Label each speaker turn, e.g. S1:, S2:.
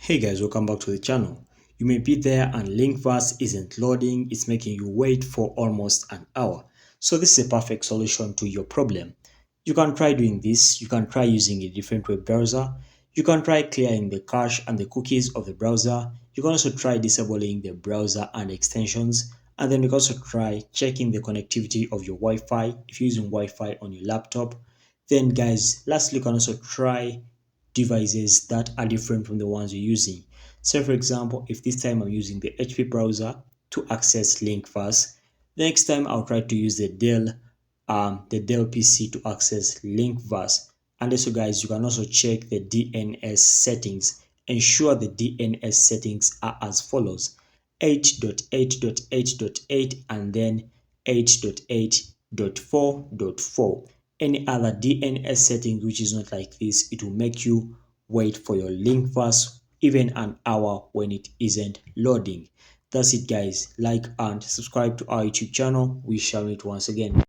S1: Hey guys, welcome back to the channel. You may be there and Linkvertise isn't loading, it's making you wait for almost an hour. So this is a perfect solution to your problem. You can try doing this, you can try using a different web browser, you can try clearing the cache and the cookies of the browser, you can also try disabling the browser and extensions, and then you can also try checking the connectivity of your Wi-Fi if you're using Wi-Fi on your laptop. Then guys, lastly you can also try devices that are different from the ones you're using. So for example, if this time I'm using the HP browser to access Linkvertise, the next time I'll try to use the Dell PC to access Linkvertise. And also guys, you can also check the DNS settings. Ensure the DNS settings are as follows: 8.8.8.8 and then 8.8.4.4. Any other DNS setting which is not like this, it will make you wait for your Linkvertise even an hour when it isn't loading. That's it guys. Like and subscribe to our YouTube channel. We shall meet once again.